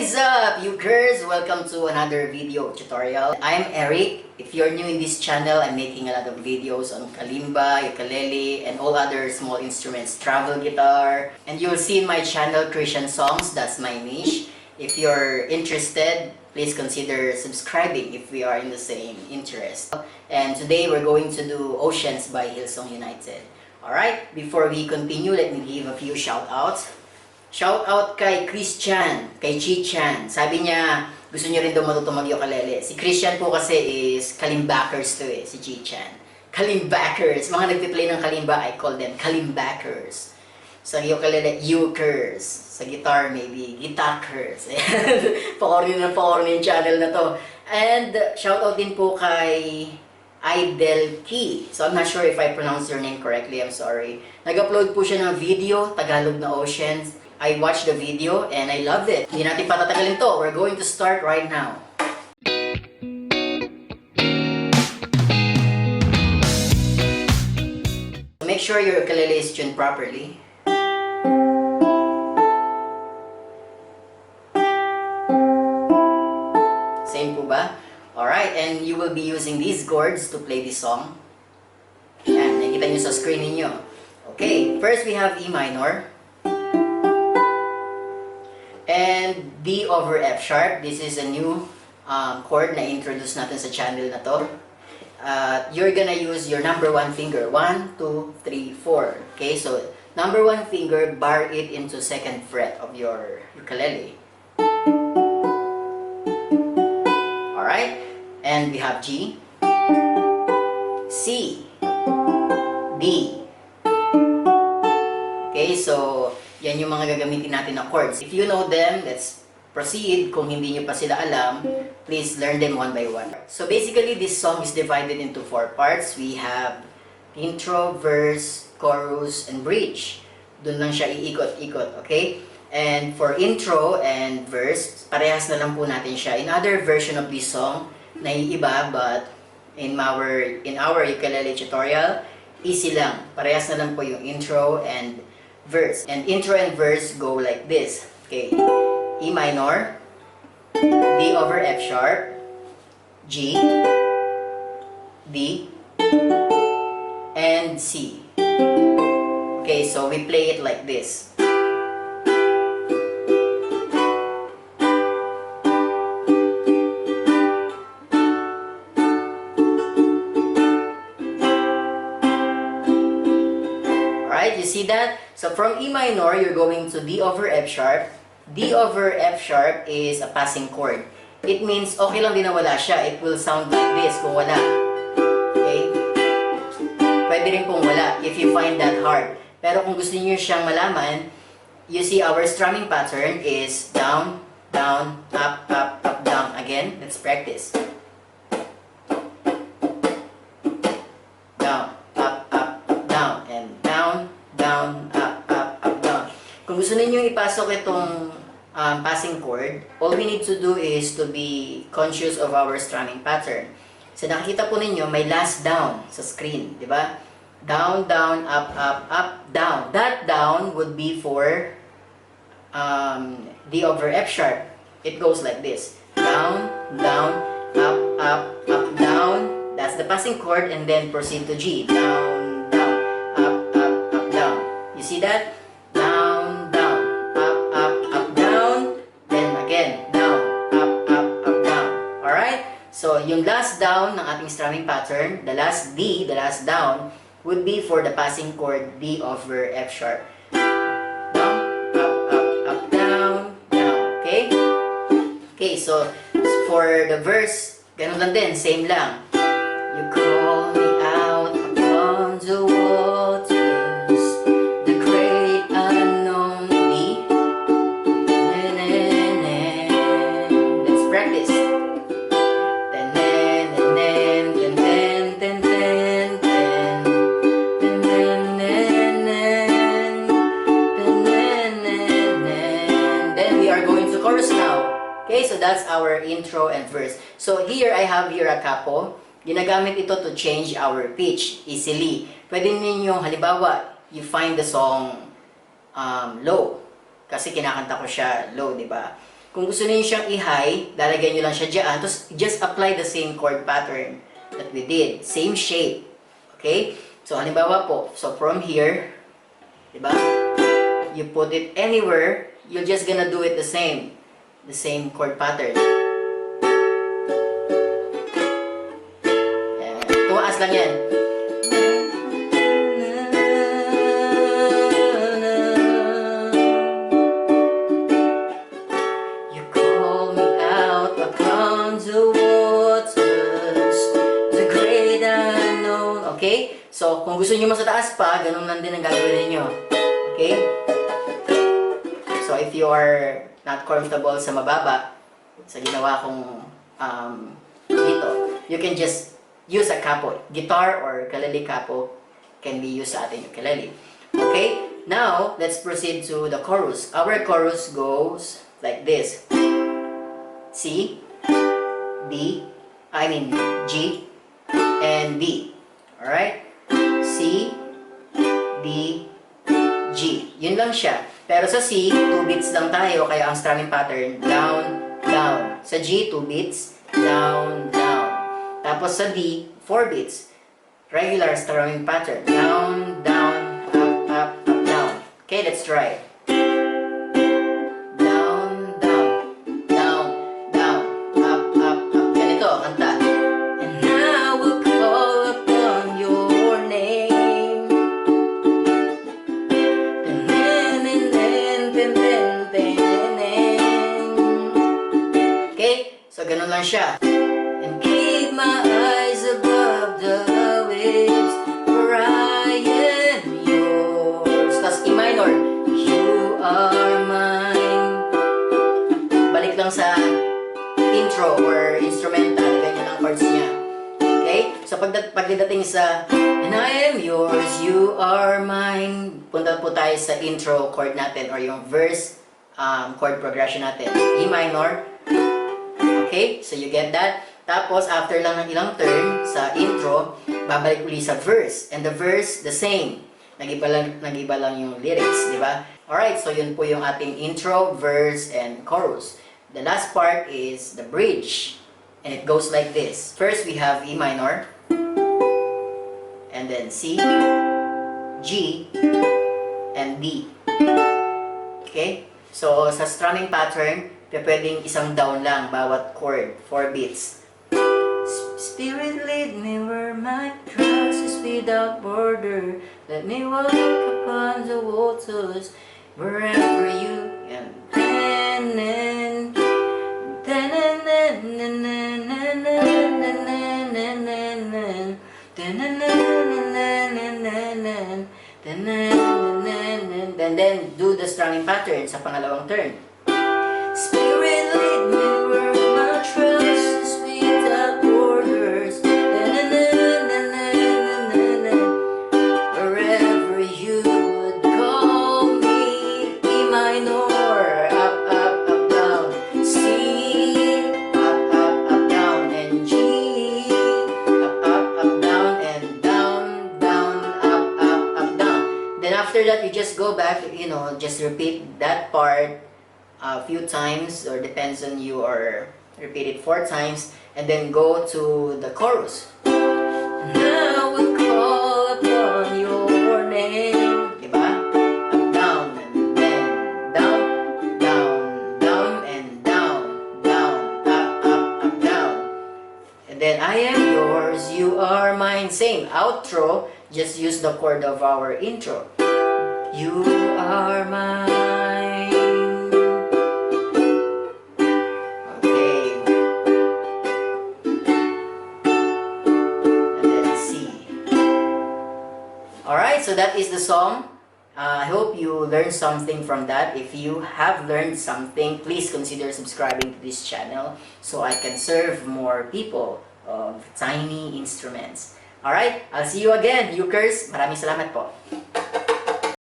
is up, ukers? Welcome to another video tutorial. I'm Eric. If you're new in this channel, I'm making a lot of videos on kalimba, ukulele, and all other small instruments, travel guitar. And you'll see in my channel Christian songs, that's my niche. If you're interested, please consider subscribing if we are in the same interest. And today we're going to do Oceans by Hillsong United. Alright, before we continue, let me give a few shout-outs. Shout out kay Christian, kay Chichan. Sabi niya, gusto niyo rin daw matuto mag-ukulele. Si Christian po kasi is kalimbakers to si Chichan. Kalimbakers. Mga nagpi-play ng kalimba, I call them kalimbakers. Sa ukulele, ukers. Sa guitar, maybe, guitakers. Pakorni yung channel na to. And shout out din po kay Idelki. So I'm not sure if I pronounce your name correctly, I'm sorry. Nag-upload po siya ng video, Tagalog na Oceans. I watched the video and I loved it. Hindi natin patatagalin to. We're going to start right now. Make sure your ukulele is tuned properly. Same po ba? Alright, and you will be using these chords to play this song. Yan, nakikita nyo sa screen ninyo. Okay, first we have E minor. And D over F sharp. This is a new chord na introduce natin sa channel na to. You're gonna use your number 1 finger. 1, 2, 3, 4. Okay, so number 1 finger, bar it into 2nd fret of your ukulele. Alright, and we have G, C, D. Okay, so yan yung mga gagamitin natin na chords. If you know them, let's proceed. Kung hindi nyo pa sila alam, please learn them one by one. So basically, this song is divided into 4 parts. We have intro, verse, chorus, and bridge. Doon lang siya iikot-ikot, okay? And for intro and verse, parehas na lang po natin siya. In other version of this song, naiiba, but in our ukulele tutorial, easy lang. Parehas na lang po yung intro and verse. And intro and verse go like this. Okay. E minor, D over F sharp, G, D, and C. Okay, so we play it like this. You see that? So from E minor, you're going to D over F sharp. D over F sharp is a passing chord. It means okay lang din na wala siya. It will sound like this kung wala. Okay? Pwede rin kung wala if you find that hard. Pero kung gusto niyo siyang malaman, you see our strumming pattern is down, down, up, up, up, down. Again, let's practice. Down, up, up, up, down, and down, down, up, up, up, down. Kung gusto niyo ipasok itong passing chord, all we need to do is to be conscious of our strumming pattern. So nakikita po ninyo, may last down sa screen, di ba? Down, down, up, up, up, down. That down would be for D over F sharp. It goes like this. Down, down, up, up, up, down. That's the passing chord, and then proceed to G. Down, down, up, up, up, down. You see that? Down, down, up, up, up, down. Then again, down, up, up, up, down. Alright? So, yung last down ng ating strumming pattern, the last D, the last down, would be for the passing chord D over F sharp. Down, up, up, up, down, down. Okay? Okay, so for the verse, ganun lang din, same lang. You call me out upon the waters, the great unknown deep. Let's practice. Then we are going to chorus now. Okay, so that's our intro and verse. So here I have here a capo. Ginagamit ito to change our pitch easily. Pwede ninyong, halimbawa, you find the song low. Kasi kinakanta ko siya low, di ba? Kung gusto niyo siyang i-high, lalagyan niyo lang siya dyan. Tapos, just apply the same chord pattern that we did. Same shape. Okay? So, halimbawa po, so from here, diba? You put it anywhere, you're just gonna do it the same. The same chord pattern. Yan. Tumaas lang yan. You call me out upon the waters, the great unknown. Okay? So, kung gusto niyo mas taas pa, ganun lang din ang gagawin niyo. Okay? So, if you are not comfortable sa mababa, sa ginawa kong dito, you can just use a capo. Guitar or ukulele capo can be used sa ating ukulele. Okay? Now, let's proceed to the chorus. Our chorus goes like this. C, D, G, and B. Alright? C, D, G. Yun lang siya. Pero sa C, 2 beats lang tayo, kaya ang strumming pattern, down, down. Sa G, 2 beats, down, down. Tapos sa D, 4 beats. Regular strumming pattern, down, down, up, up, up, down. Okay, let's try. Down, down, down, down, up, up, up. Ganito, kanta. And I will call upon your name. Okay, so ganun lang siya. And keep my eyes above the waves, for I am yours. Tas E minor, you are mine. Balik lang sa intro or instrumental, ganyan ang chords niya. Okay, so pagdating sa and I am yours, you are mine, punta po tayo sa intro chord natin or yung verse chord progression natin. E minor. Okay, so you get that? Tapos, after lang ng ilang turn sa intro, babalik uli sa verse. And the verse, the same. Nag-iba lang yung lyrics, di ba? Alright, so yun po yung ating intro, verse, and chorus. The last part is the bridge. And it goes like this. First, we have E minor. And then C, G, and D. Okay? So, sa strumming pattern, pwedeng isang down lang bawat chord, 4 beats. Spirit lead me where my trust is without border. Let me walk upon the waters wherever you can. And then do the strumming pattern sa pangalawang turn. Spirit lead me where my trust is without borders. Wherever you would call me. E minor, up, up, up, down. C, up, up, up, down. And G, up, up, up, down. And down, down, up, up, up, down. Then after that, you just go back, just repeat that part a few times, or depends on you, or repeat it 4 times, and then go to the chorus. Now we call upon your name. Diba? Up, down, and then down, down, down, and down, down, up, up, up, down. And then I am yours, you are mine. Same. Outro, just use the chord of our intro. You are mine. Alright, so that is the song. I hope you learned something from that. If you have learned something, please consider subscribing to this channel so I can serve more people of tiny instruments. Alright, I'll see you again, Ukers. Maraming salamat po.